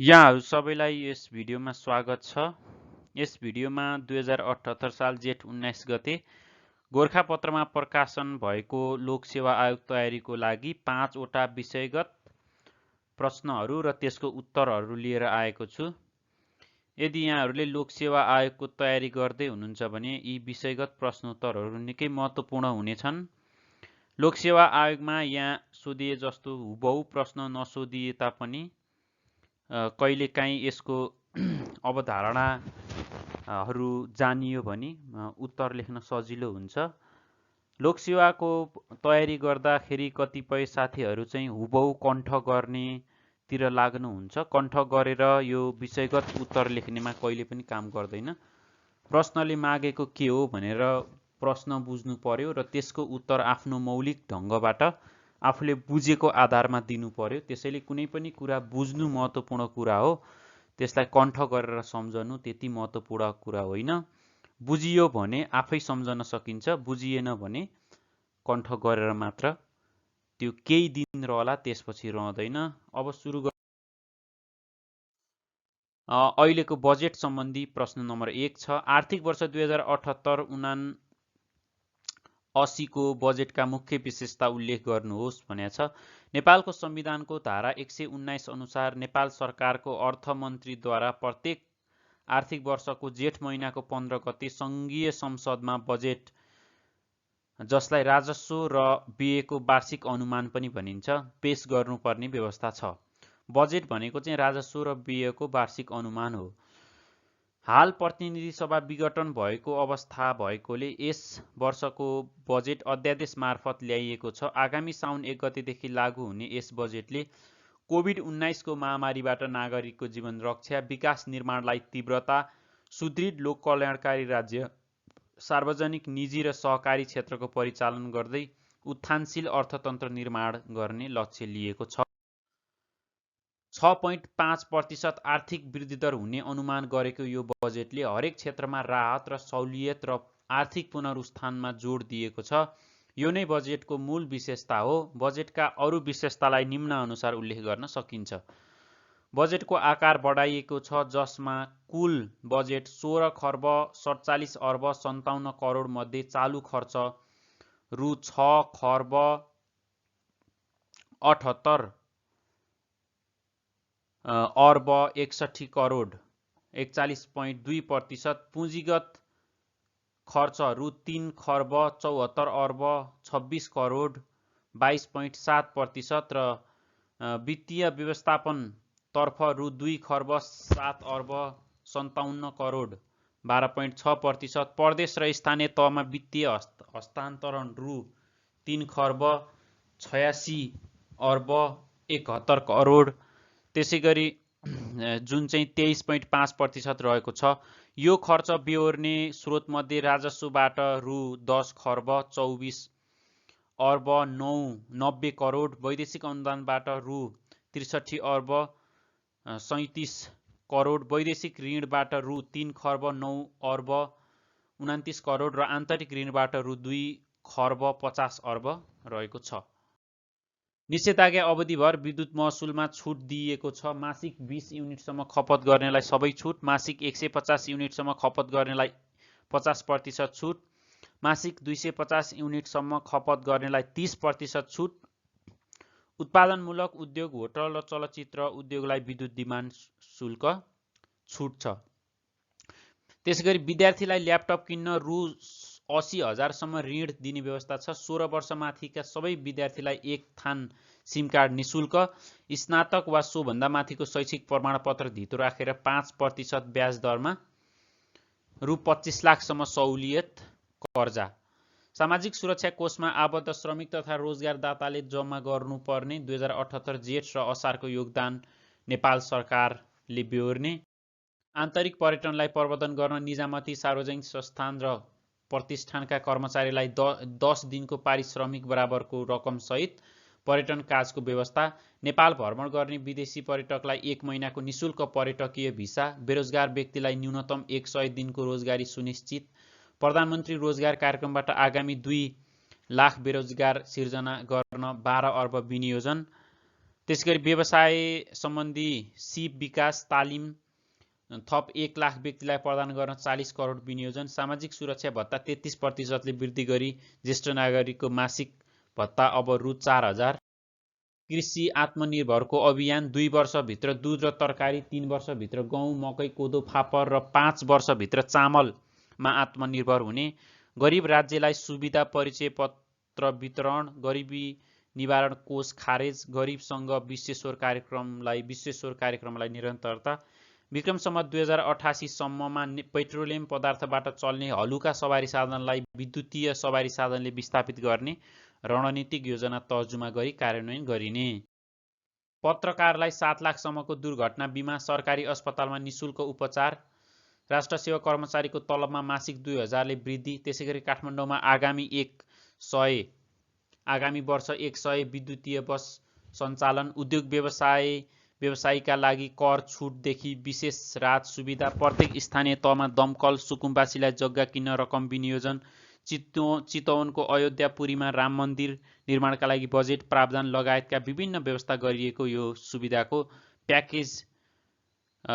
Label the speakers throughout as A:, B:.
A: यहाँहरू सबैलाई यस भिडियोमा स्वागत छ। यस भिडियोमा 2078 साल जेठ 19 गते गोरखापत्रमा प्रकाशन भएको लोकसेवा आयोग तयारीको लागि 5 वटा विषयगत प्रश्नहरू र त्यसको उत्तरहरू लिएर आएको छु। यदि यहाँहरूले लोकसेवा आयोगको तयारी गर्दै हुनुहुन्छ भने यी विषयगत प्रश्नोत्तरहरू निकै महत्त्वपूर्ण हुनेछन्। लोकसेवा आयोगमा यहाँ सोधिए जस्तो हुबहु प्रश्न नसोधिए तापनि कहिलेकाहीँ यसको अवधारणाहरू जानियो भने उत्तर लेख्न सजिलो हुन्छ। लोकसेवाको तयारी गर्दाखेरि कतिपय साथीहरू चाहिँ हुबहु कण्ठ गर्नेतिर लाग्नुहुन्छ। कण्ठ गरेर यो विषयगत उत्तर लेख्नेमा कहिले पनि काम गर्दैन। प्रश्नले मागेको के हो भनेर प्रश्न बुझ्नु पर्यो र त्यसको उत्तर आफ्नो मौलिक ढङ्गबाट आफूले बुझेको आधारमा दिनु पर्यो। त्यसैले कुनै पनि कुरा बुझ्नु महत्त्वपूर्ण कुरा हो, त्यसलाई कण्ठ गरेर सम्झनु त्यति महत्त्वपूर्ण कुरा होइन। बुझियो भने आफै सम्झन सकिन्छ, बुझिएन भने कण्ठ गरेर मात्र त्यो केही दिन रहला, त्यसपछि रहँदैन। अब सुरु गर अहिलेको बजेट सम्बन्धी प्रश्न नम्बर 1 छ। आर्थिक वर्ष 2078-79 को बजेटका मुख्य विशेषता उल्लेख गर्नुहोस् भनेको छ। नेपालको संविधानको धारा 119 अनुसार नेपाल सरकारको अर्थमन्त्रीद्वारा प्रत्येक आर्थिक वर्षको जेठ महिनाको 15 गते सङ्घीय संसदमा बजेट, जसलाई राजस्व र व्ययको वार्षिक अनुमान पनि भनिन्छ, पेश गर्नुपर्ने व्यवस्था छ। बजेट भनेको चाहिँ राजस्व र व्ययको वार्षिक अनुमान हो। हाल प्रतिनिधि सभा विघटन भएको अवस्था भएकोले यस वर्षको बजेट अध्यादेश मार्फत ल्याइएको छ। आगामी साउन 1 गतेदेखि लागू हुने यस बजेटले कोभिड-19 को महामारीबाट नागरिकको जीवन रक्षा, विकास निर्माणलाई तीव्रता, सुदृढ लोक कल्याणकारी राज्य, सार्वजनिक, निजी र सहकारी क्षेत्रको परिचालन गर्दै उत्थानशील अर्थतन्त्र निर्माण गर्ने लक्ष्य लिएको छ। 6.5% आर्थिक वृद्धि दर हुने अनुमान गरेको यो बजेटले हरेक क्षेत्रमा राहत र सहुलियत र आर्थिक पुनरुत्थानमा जोड दिएको छ। यो नै बजेटको मूल विशेषता हो। बजेटका अरू विशेषतालाई निम्न अनुसार उल्लेख गर्न सकिन्छ। बजेटको आकार बढाइएको छ, जसमा कुल बजेट 16 खर्ब 47 अर्ब 57 करोड मध्ये चालु खर्च रु 6 खर्ब 78 अर्ब 61 करोड 41.2%, पुँजीगत खर्च रु 3 खर्ब 74 अर्ब 26 करोड 22.7% र वित्तीय व्यवस्थापन तर्फ रु 2 खर्ब 7 अर्ब 57 करोड 12.6%, प्रदेश र स्थानीय तहमा वित्तीय हस्तान्तरण रु 3 खर्ब 86 अर्ब 71 करोड, त्यसैगरी जुन चाहिँ 23.5% रहेको छ। यो खर्च बेहोर्ने स्रोतमध्ये राजस्वबाट रु 10 खर्ब 24 अर्ब 90 करोड, वैदेशिक अनुदानबाट रु 63 अर्ब 37 करोड, वैदेशिक ऋणबाट रु 3 खर्ब 9 अर्ब 29 करोड र आन्तरिक ऋणबाट रु 2 खर्ब 50 अर्ब रहेको छ। निषेधाज्ञा अवधिभर विद्युत महसुलमा छुट दिइएको छ। मासिक 20 युनिटसम्म खपत गर्नेलाई सबै छुट, मासिक 150 युनिटसम्म खपत गर्नेलाई 50% छुट, मासिक 250 युनिटसम्म खपत गर्नेलाई 30% छुट। उत्पादनमूलक उद्योग, होटल र चलचित्र उद्योगलाई विद्युत डिमान्ड शुल्क छुट छ। त्यसैगरी विद्यार्थीलाई ल्यापटप किन्न रु 80,000 सम्म ऋण दिने व्यवस्था छ। 16 वर्षमाथिका सबै विद्यार्थीलाई एक थान सिम कार्ड निशुल्क, स्नातक वा सोभन्दा माथिको शैक्षिक प्रमाणपत्र धितो राखेर 5% ब्याज दरमा रु 25 लाखसम्म सहुलियत कर्जा। सामाजिक सुरक्षा कोषमा आबद्ध श्रमिक तथा रोजगारदाताले जम्मा गर्नुपर्ने 2078 जेठ र असारको योगदान नेपाल सरकारले बेहोर्ने। आन्तरिक पर्यटनलाई प्रवर्धन गर्न निजामती सार्वजनिक संस्थान र प्रतिष्ठानका कर्मचारीलाई 10 दिनको पारिश्रमिक बराबरको रकम सहित पर्यटन काजको व्यवस्था। नेपाल भ्रमण गर्ने विदेशी पर्यटकलाई 1 महिनाको निशुल्क पर्यटकीय भिसा। बेरोजगार व्यक्तिलाई न्यूनतम 100 दिनको रोजगारी सुनिश्चित। प्रधानमन्त्री रोजगार कार्यक्रमबाट आगामी 2 लाख बेरोजगार सिर्जना गर्न 12 अर्ब विनियोजन। त्यसैगरी व्यवसाय सम्बन्धी सिप विकास तालिम थप 1 लाख व्यक्तिलाई प्रदान गर्न 40 करोड विनियोजन। सामाजिक सुरक्षा भत्ता 33% वृद्धि गरी ज्येष्ठ नागरिकको मासिक भत्ता अब रु 4000। कृषि आत्मनिर्भरको अभियान 2 वर्षभित्र दुध र तरकारी, 3 वर्षभित्र गहुँ, मकै, कोदो, फापर र 5 वर्षभित्र चामलमा आत्मनिर्भर हुने। गरिब राज्यलाई सुविधा परिचय पत्र वितरण, गरिबी निवारण कोष खारेज, गरिबसँग विश्वेश्वर कार्यक्रमलाई निरन्तरता। विक्रम सम्वत 2088 सम्ममा पेट्रोलियम पदार्थबाट चल्ने हलुका सवारी साधनलाई विद्युतीय सवारी साधनले विस्थापित गर्ने रणनीतिक योजना तर्जुमा गरी कार्यान्वयन गरिने। पत्रकारलाई 7 लाखसम्मको दुर्घटना बिमा, सरकारी अस्पतालमा निशुल्क उपचार। राष्ट्र सेवा कर्मचारीको तलबमा मासिक 2000 ले वृद्धि। त्यसैगरी काठमाडौँमा आगामी वर्ष 100 विद्युतीय बस सञ्चालन। उद्योग व्यवसायीका लागि कर छुटदेखि विशेष राहत सुविधा। प्रत्येक स्थानीय तहमा दमकल। सुकुम्बासीलाई जग्गा किन्न रकम विनियोजन। चितवनको अयोध्यापुरीमा राम मन्दिर निर्माणका लागि बजेट प्रावधान लगायतका विभिन्न व्यवस्था गरिएको यो सुविधाको प्याकेज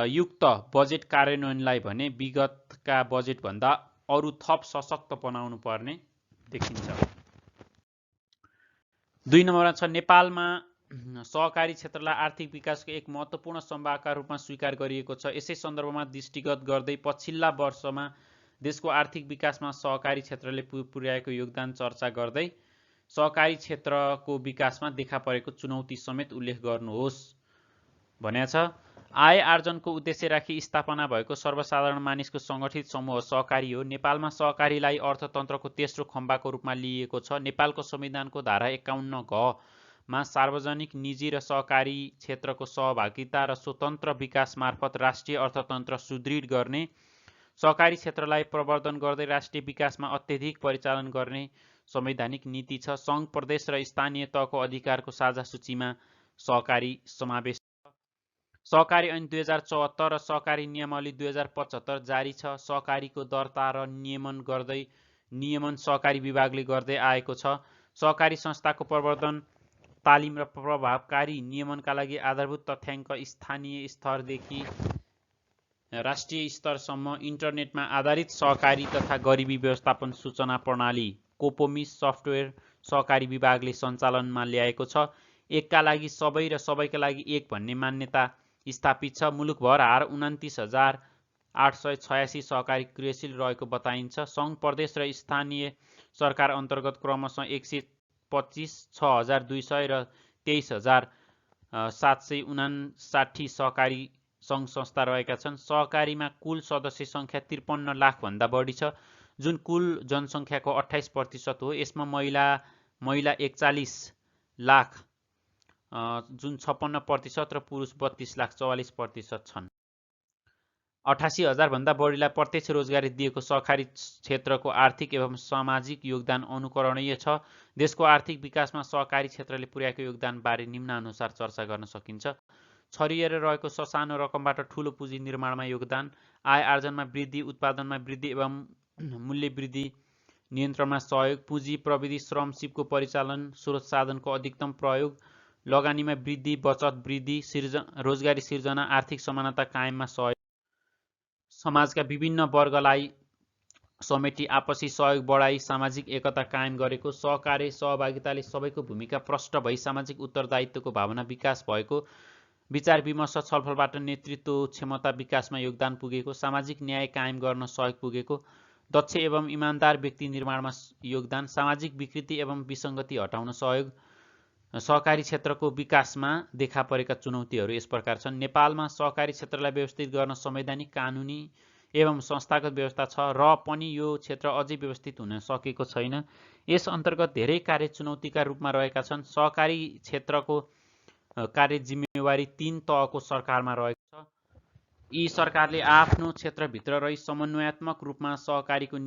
A: युक्त बजेट कार्यान्वयनलाई भने विगतका बजेटभन्दा अरु थप सशक्त बनाउनु पर्ने देखिन्छ। 2 नम्बरमा छ नेपालमा सहकारी क्षेत्रलाई आर्थिक विकासको एक महत्त्वपूर्ण सम्भागका रूपमा स्वीकार गरिएको छ। यसै सन्दर्भमा दृष्टिगत गर्दै पछिल्ला वर्षमा देशको आर्थिक विकासमा सहकारी क्षेत्रले पुर्याएको योगदान चर्चा गर्दै सहकारी क्षेत्रको विकासमा देखा परेको चुनौती समेत उल्लेख गर्नुहोस् भनेको छ। आय आर्जनको उद्देश्य राखी स्थापना भएको सर्वसाधारण मानिसको सङ्गठित समूह सहकारी हो। नेपालमा सहकारीलाई अर्थतन्त्रको तेस्रो खम्बाको रूपमा लिइएको छ। नेपालको संविधानको धारा 51 घ मा सार्वजनिक, निजी र सहकारी क्षेत्रको सहभागिता र स्वतन्त्र विकास मार्फत राष्ट्रिय अर्थतन्त्र सुदृढ गर्ने, सहकारी क्षेत्रलाई प्रवर्धन गर्दै राष्ट्रिय विकासमा अत्यधिक परिचालन गर्ने संवैधानिक नीति छ। सङ्घ, प्रदेश र स्थानीय तहको अधिकारको साझा सूचीमा सहकारी समावेश छ। सहकारी ऐन 2074 र सहकारी नियमावली 2075 जारी छ। सहकारीको दर्ता र नियमन सहकारी विभागले गर्दै आएको छ। सहकारी संस्थाको प्रवर्धन, तालिम र प्रभावकारी नियमनका लागि आधारभूत तथ्याङ्क स्थानीय स्तरदेखि राष्ट्रिय स्तरसम्म इन्टरनेटमा आधारित सहकारी तथा गरिबी व्यवस्थापन सूचना प्रणाली कोपोमिस सफ्टवेयर सहकारी विभागले सञ्चालनमा ल्याएको छ। एकका लागि सबै र सबैका लागि एक भन्ने मान्यता स्थापित छ। मुलुकभर हार 29,886 सहकारी क्रियाशील रहेको बताइन्छ। सङ्घ, प्रदेश र स्थानीय सरकार अन्तर्गत क्रमशः 125, 6,200 र 23,759 सहकारी सङ्घ संस्था रहेका छन्। सहकारीमा कुल सदस्य सङ्ख्या 53 लाखभन्दा बढी छ, जुन कुल जनसङ्ख्याको 28% हो। यसमा महिला 41 लाख जुन 56% र पुरुष 32 लाख 44% छन्। 88,000 भन्दा बढीलाई प्रत्यक्ष रोजगारी दिएको सहकारी क्षेत्रको आर्थिक एवं सामाजिक योगदान अनुकरणीय छ। देशको आर्थिक विकासमा सहकारी क्षेत्रले पुर्याएको योगदान बारे निम्नानुसार चर्चा गर्न सकिन्छ। छरिएर रहेको ससानो रकमबाट ठूलो पुँजी निर्माणमा योगदान, आय आर्जनमा वृद्धि, उत्पादनमा वृद्धि एवं मूल्य वृद्धि नियन्त्रणमा सहयोग, पुँजी, प्रविधि, श्रम, सिपको परिचालन, स्रोत साधनको अधिकतम प्रयोग, लगानीमा वृद्धि, बचत वृद्धि, रोजगारी सिर्जना, आर्थिक समानता कायममा सहयोग, समाजका विभिन्न वर्गलाई समेटी आपसी सहयोग बढाई सामाजिक एकता कायम गरेको, सहकार्य सहभागिताले सबैको भूमिका प्रष्ट भई सामाजिक उत्तरदायित्वको भावना विकास भएको, विचार विमर्श छलफलबाट नेतृत्व क्षमता विकासमा योगदान पुगेको, सामाजिक न्याय कायम गर्न सहयोग पुगेको, दक्ष एवं इमान्दार व्यक्ति निर्माणमा योगदान, सामाजिक विकृति एवं विसङ्गति हटाउन सहयोग। सहकारी क्षेत्रको विकासमा देखा परेका चुनौतीहरू यस प्रकार छन्। नेपालमा सहकारी क्षेत्रलाई व्यवस्थित गर्न संवैधानिक, कानुनी एवं संस्थागत व्यवस्था छ र पनि यो क्षेत्र अझै व्यवस्थित हुन सकेको छैन। यस अन्तर्गत धेरै कार्य चुनौतीका रूपमा रहेका छन्। सहकारी क्षेत्रको कार्य जिम्मेवारी 3 तहको सरकारमा रहेको छ। यी सरकारले आफ्नो क्षेत्रभित्र रही समन्वयात्मक रूपमा सहकारीको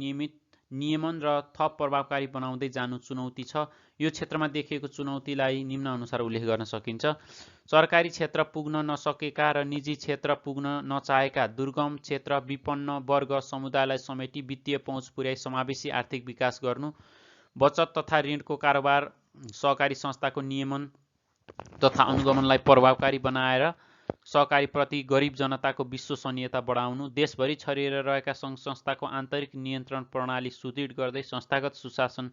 A: नियमन र थप प्रभावकारी बनाउँदै जानु चुनौती छ। यो क्षेत्रमा देखिएको चुनौतीलाई निम्नानुसार उल्लेख गर्न सकिन्छ। सरकारी क्षेत्र पुग्न नसकेका र निजी क्षेत्र पुग्न नचाहेका दुर्गम क्षेत्र, विपन्न वर्ग समुदायलाई समेटी वित्तीय पहुँच पुर्याई समावेशी आर्थिक विकास गर्नु, बचत तथा ऋणको कारोबार, सहकारी संस्थाको नियमन तथा अनुगमनलाई प्रभावकारी बनाएर सहकारीप्रति गरिब जनताको विश्वसनीयता बढाउनु, देशभरि छरिएर रहेका सङ्घ संस्थाको आन्तरिक नियन्त्रण प्रणाली सुदृढ गर्दै संस्थागत सुशासन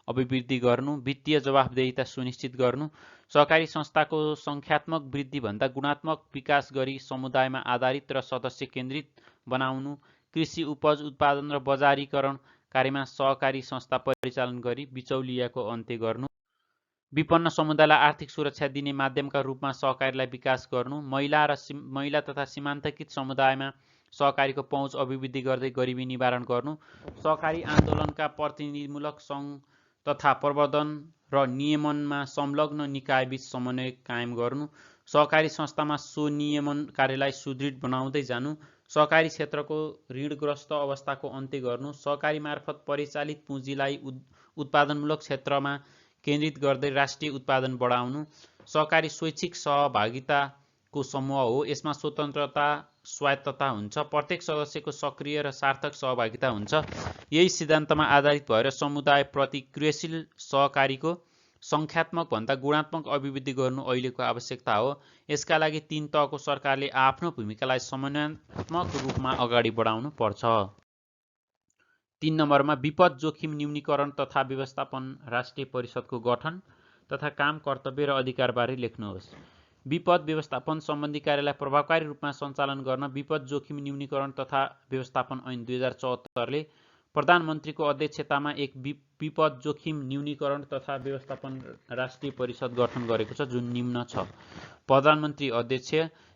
A: अभिवृद्धि गर्नु, वित्तीय जवाफदेहिता सुनिश्चित गर्नु, सहकारी संस्थाको सङ्ख्यात्मक वृद्धिभन्दा गुणात्मक विकास गरी समुदायमा आधारित र सदस्य केन्द्रित बनाउनु, कृषि उपज उत्पादन र बजारीकरण कार्यमा सहकारी संस्था परिचालन गरी बिचौलियाको अन्त्य गर्नु, विपन्न समुदायलाई आर्थिक सुरक्षा दिने माध्यमका रूपमा सहकारीलाई विकास गर्नु, महिला तथा सीमान्तकृत समुदायमा सहकारीको पहुँच अभिवृद्धि गर्दै गरिबी निवारण गर्नु, सहकारी आन्दोलनका प्रतिनिधिमूलक सङ्घ तथा प्रवर्धन र नियमनमा संलग्न निकायबीच समन्वय कायम गर्नु, सहकारी संस्थामा स्वनियमन कार्यलाई सुदृढ बनाउँदै जानु, सहकारी क्षेत्रको ऋणग्रस्त अवस्थाको अन्त्य गर्नु, सहकारी मार्फत परिचालित पुँजीलाई उत्पादनमूलक क्षेत्रमा केन्द्रित गर्दै राष्ट्रिय उत्पादन बढाउनु, सहकारी स्वैच्छिक सहभागिताको समूह हो, यसमा स्वतन्त्रता स्वायत्तता हुन्छ, प्रत्येक सदस्यको सक्रिय र सार्थक सहभागिता हुन्छ। यही सिद्धान्तमा आधारित भएर समुदाय प्रति क्रियाशील सहकारीको सङ्ख्यात्मक भन्दा गुणात्मक अभिवृद्धि गर्नु अहिलेको आवश्यकता हो। यसका लागि 3 तहको सरकारले आफ्नो भूमिकालाई समन्वयात्मक रूपमा अगाडि बढाउनु पर्छ। 3 नम्बरमा विपद जोखिम न्यूनीकरण तथा व्यवस्थापन राष्ट्रिय परिषदको गठन तथा काम, कर्तव्य र अधिकारबारे लेख्नुहोस्। विपद व्यवस्थापन सम्बन्धी कार्यलाई प्रभावकारी रूपमा सञ्चालन गर्न विपद जोखिम न्यूनीकरण तथा व्यवस्थापन ऐन 2074 ले प्रधानमन्त्रीको अध्यक्षतामा एक विपद जोखिम न्यूनीकरण तथा व्यवस्थापन राष्ट्रिय परिषद गठन गरेको छ, जुन निम्न छ: प्रधानमन्त्री अध्यक्ष,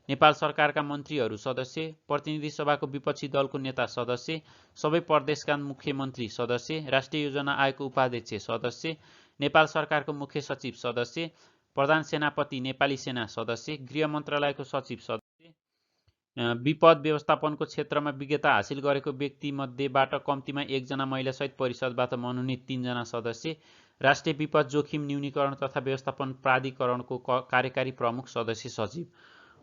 A: नेपाल सरकारका मन्त्रीहरू सदस्य, प्रतिनिधि सभाको विपक्षी दलको नेता सदस्य, सबै प्रदेशका मुख्यमन्त्री सदस्य, राष्ट्रिय योजना आयोगको उपाध्यक्ष सदस्य, नेपाल सरकारको मुख्य सचिव सदस्य, प्रधान सेनापति नेपाली सेना सदस्य, गृह मन्त्रालयको सचिव सदस्य, विपद व्यवस्थापनको क्षेत्रमा विज्ञता हासिल गरेको व्यक्ति मध्येबाट कम्तीमा 1 जना महिलासहित परिषदबाट मनोनित 3 जना सदस्य, राष्ट्रिय विपद जोखिम न्यूनीकरण तथा व्यवस्थापन प्राधिकरणको कार्यकारी प्रमुख सदस्य सचिव।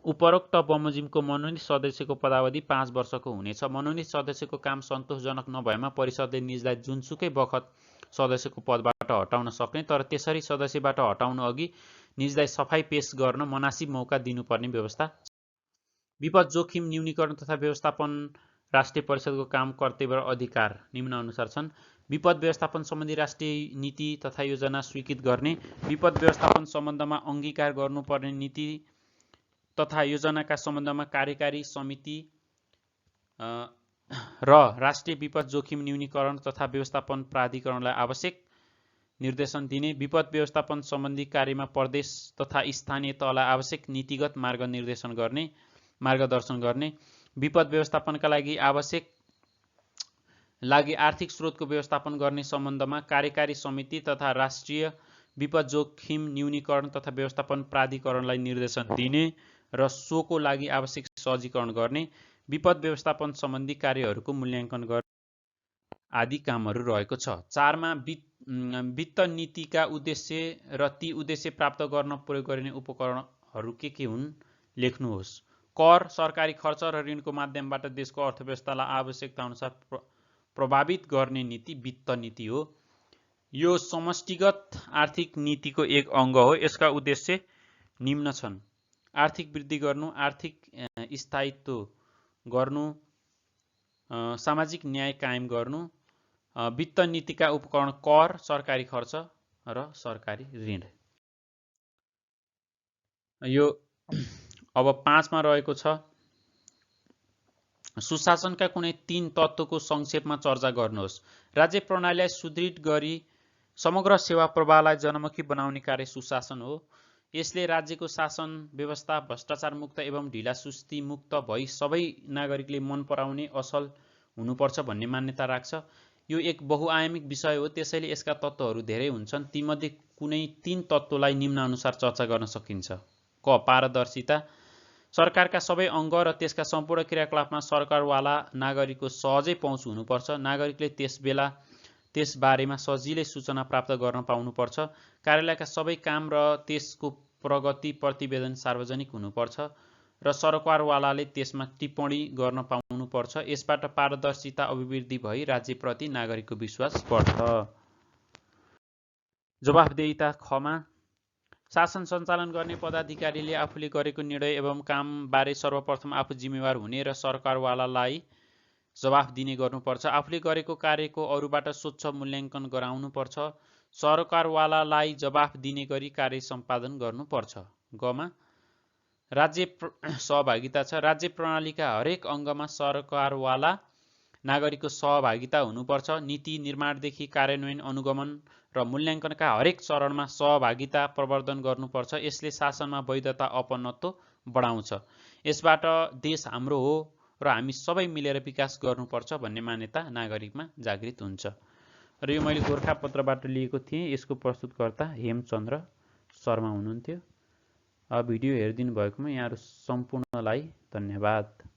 A: उपरोक्त बमोजिमको मनोनित सदस्यको पदावधि 5 वर्षको हुनेछ। मनोनित सदस्यको काम सन्तोषजनक नभएमा परिषदले निजलाई जुनसुकै बखत सदस्यको पदबाट हटाउन सक्ने, तर त्यसरी सदस्यबाट हटाउन अघि निजलाई सफाई पेश गर्न मनासिब मौका दिनुपर्ने व्यवस्था छ। विपद जोखिम न्यूनीकरण तथा व्यवस्थापन राष्ट्रिय परिषदको काम, कर्तव्य र अधिकार निम्न अनुसार छन्: विपद व्यवस्थापन सम्बन्धी राष्ट्रिय नीति तथा योजना स्वीकृत गर्ने, विपद व्यवस्थापन सम्बन्धमा अङ्गीकार गर्नुपर्ने नीति तथा योजनाका सम्बन्धमा कार्यकारी समिति र राष्ट्रिय विपद जोखिम न्यूनीकरण तथा व्यवस्थापन प्राधिकरणलाई आवश्यक निर्देशन दिने, विपद व्यवस्थापन सम्बन्धी कार्यमा प्रदेश तथा स्थानीय तहलाई आवश्यक नीतिगत मार्गदर्शन गर्ने, विपद व्यवस्थापनका लागि आर्थिक स्रोतको व्यवस्थापन गर्ने सम्बन्धमा कार्यकारी समिति तथा राष्ट्रिय विपद जोखिम न्यूनीकरण तथा व्यवस्थापन प्राधिकरणलाई निर्देशन दिने र सोको लागि आवश्यक सहजीकरण गर्ने, विपद व्यवस्थापन सम्बन्धी कार्यहरूको मूल्याङ्कन गर्ने आदि कामहरू रहेको छ। 4 मा वित्त नीतिका उद्देश्य र ती उद्देश्य प्राप्त गर्न प्रयोग गरिने उपकरणहरू के हुन् लेख्नुहोस्। कर, सरकारी खर्च र ऋणको माध्यमबाट देशको अर्थव्यवस्थालाई आवश्यकता अनुसार प्रभावित गर्ने नीति वित्त नीति हो। यो समष्टिगत आर्थिक नीतिको एक अङ्ग हो। यसका उद्देश्य निम्न छन्: आर्थिक वृद्धि गर्नु, आर्थिक स्थायित्व गर्नु, सामाजिक न्याय कायम गर्नु। वित्त नीतिका उपकरण कर, सरकारी खर्च र सरकारी ऋण। यो अब 5 मा रहेको छ, सुशासनका कुनै 3 तत्त्वको संक्षेपमा चर्चा गर्नुहोस्। राज्य प्रणालीलाई सुदृढ गरी समग्र सेवा प्रवाहलाई जनमुखी बनाउने कार्य सुशासन हो। यसले राज्यको शासन व्यवस्था भ्रष्टाचार मुक्त एवं ढिलासुस्ती मुक्त भई सबै नागरिकले मन पराउने असल हुनुपर्छ भन्ने मान्यता राख्छ। यो एक बहुआयामिक विषय हो, त्यसैले यसका तत्त्वहरू धेरै हुन्छन्। तीमध्ये कुनै 3 तत्त्वलाई निम्न अनुसार चर्चा गर्न सकिन्छ। क. पारदर्शिता, सरकारका सबै अङ्ग र त्यसका सम्पूर्ण क्रियाकलापमा सरकारवाला नागरिकको सहजै पहुँच हुनुपर्छ। नागरिकले त्यस बारेमा सजिलै सूचना प्राप्त गर्न पाउनुपर्छ। कार्यालयका सबै काम र त्यसको प्रगति प्रतिवेदन सार्वजनिक हुनुपर्छ र सरकारवालाले त्यसमा टिप्पणी गर्न पाउनुपर्छ। यसबाट पारदर्शिता अभिवृद्धि भई राज्यप्रति नागरिकको विश्वास बढ्छ। जवाफदेहिता, खमा, शासन सञ्चालन गर्ने पदाधिकारीले आफूले गरेको निर्णय एवं कामबारे सर्वप्रथम आफू जिम्मेवार हुने र सरकारवालालाई जवाफ दिने गर्नुपर्छ। आफूले गरेको कार्यको अरूबाट स्वच्छ मूल्याङ्कन गराउनुपर्छ। सरकारवालालाई जवाफ दिने गरी कार्य सम्पादन गर्नुपर्छ। गमा राज्य सहभागिता छ। राज्य प्रणालीका हरेक अङ्गमा सरकारवाला नागरिकको सहभागिता हुनुपर्छ। नीति निर्माणदेखि कार्यान्वयन, अनुगमन र मूल्याङ्कनका हरेक चरणमा सहभागिता प्रवर्धन गर्नुपर्छ। यसले शासनमा वैधता अपनत्व बढाउँछ। यसबाट देश हाम्रो हो र हामी सबै मिलेर विकास गर्नुपर्छ भन्ने मान्यता नागरिकमा जागृत हुन्छ। र यो मैले गोरखापत्रबाट लिएको थिएँ। यसको प्रस्तुतकर्ता हेमचन्द्र शर्मा हुनुहुन्थ्यो। भिडियो हेरिदिनु भएकोमा यहाँहरू सम्पूर्णलाई धन्यवाद।